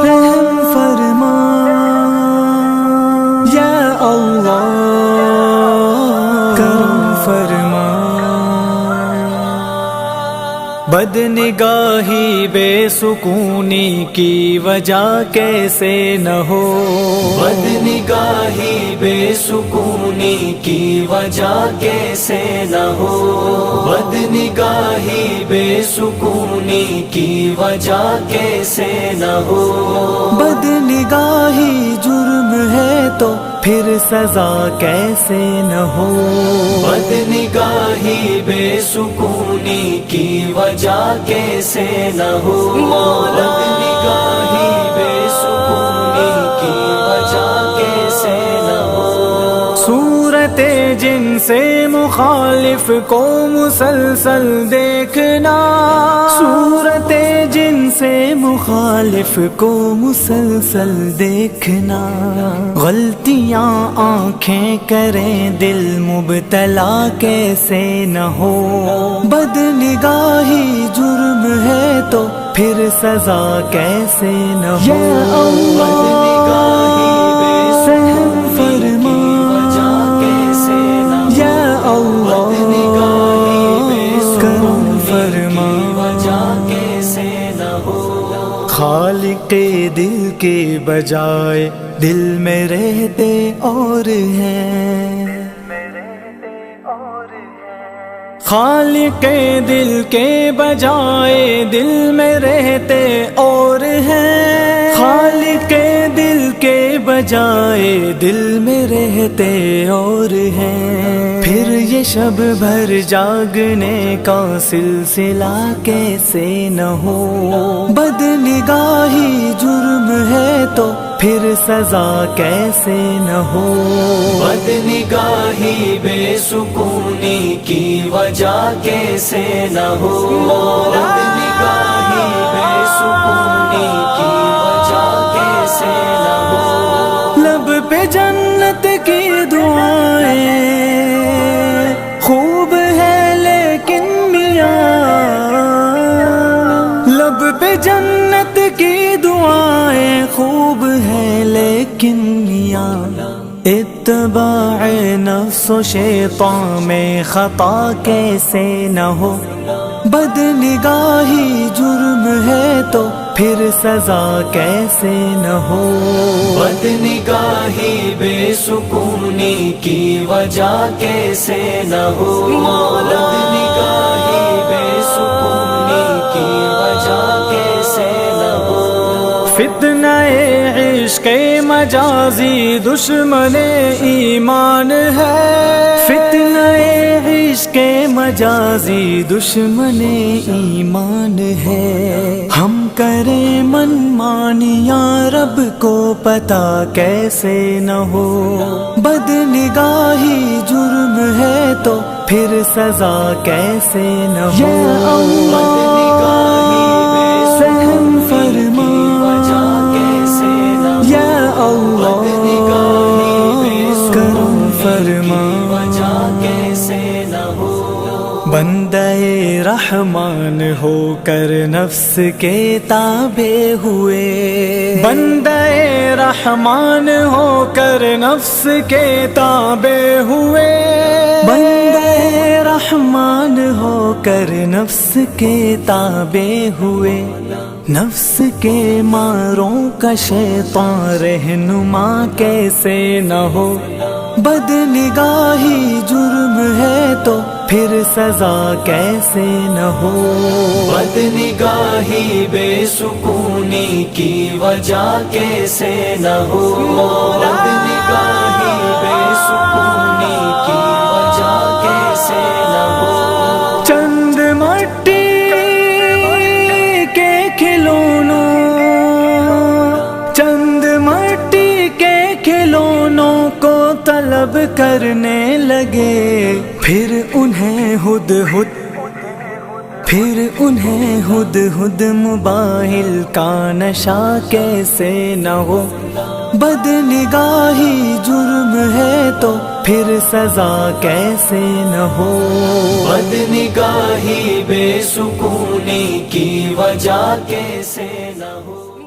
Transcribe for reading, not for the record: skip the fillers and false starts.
رحم فرما یا اللہ، کرم فرما۔ بد نگاہی بے سکونی کی وجہ کیسے نہ ہو، بد نگاہی بے سکونی کی وجہ کیسے نہ ہو، بد نگاہی بے سکونی کی وجہ کیسے نہ ہو۔ بد نگاہی جرم ہے تو پھر سزا کیسے نہ ہو، بد نگاہی بے سکونی کی وجہ کیسے نہ ہو، بد نگاہی بے سکونی کی وجہ کیسے نہ ہو۔ صورت جن سے مخالف کو مسلسل دیکھنا، صورت جن سے مخالف کو مسلسل دیکھنا، غلطیاں آنکھیں کریں دل مبتلا کیسے نہ ہو، بد نگاہی جرم ہے تو پھر سزا کیسے نہ ہو۔ یا اللہ رحم فرما یا اللہ، کرم فرما۔ خالق دل کے بجائے دل میں رہتے اور ہیں، خالق دل کے بجائے دل میں رہتے اور ہیں، خالق دل کے بجائے دل میں رہتے اور ہیں۔ پھر یہ شب بھر جاگنے کا سلسلہ کیسے نہ ہو، بد نگاہی جرم ہے تو پھر سزا کیسے نہ ہو، بد نگاہی بے سکونی کی وجہ کیسے نہ ہو، بد نگاہی بے سکونی کی وجہ کیسے نہ ہو۔ لب پہ جنت کی دعائیں خوب ہے لیکن میاں، لب پہ جنت کی دعائیں خوب ہے لیکن میاں، اتباع نفس و شیطان میں خطا کیسے نہ ہو، بد نگاہی جرم ہے تو پھر سزا کیسے نہ ہو، بد نگاہی بے سکونی کی وجہ کیسے نہ ہو، بد نگاہی بے سکونی کی وجہ کیسے نہ ہو۔ فتنہ عشق مجازی دشمن ایمان ہے، فتنہ عشق مجازی دشمن ایمان ہے، ہم کریں من مانیاں رب کو پتہ کیسے نہ ہو، بد نگاہی جرم ہے تو پھر سزا کیسے نہ ہو۔ یا اللہ رحم فرما یا اللہ، کرم فرما۔ بندہ رحمان ہو کر نفس کے تابع ہوئے، بندہ رحمان ہو کر نفس کے تابع ہوئے، بندہ رحمان ہو کر نفس کے تابع ہوئے، نفس کے ماروں کا شیطان رہنما کیسے نہ ہو، بد نگاہی جرم ہے تو پھر سزا کیسے نہ ہو، بد نگاہی بے سکونی کی وجہ کیسے نہ ہو، بد نگاہی بے سکونی کی وجہ کیسے نہ ہو۔ چند مٹی کے کھلونوں، چند مٹی کے کھلونوں کو طلب کرنے لگے، پھر انہیں ہدہد پھر انہیں ہد ہد موبائل کا نشہ کیسے نہ ہو، بد نگاہی جرم ہے تو پھر سزا کیسے نہ ہو، بد نگاہی بے سکونی کی وجہ کیسے نہ ہو۔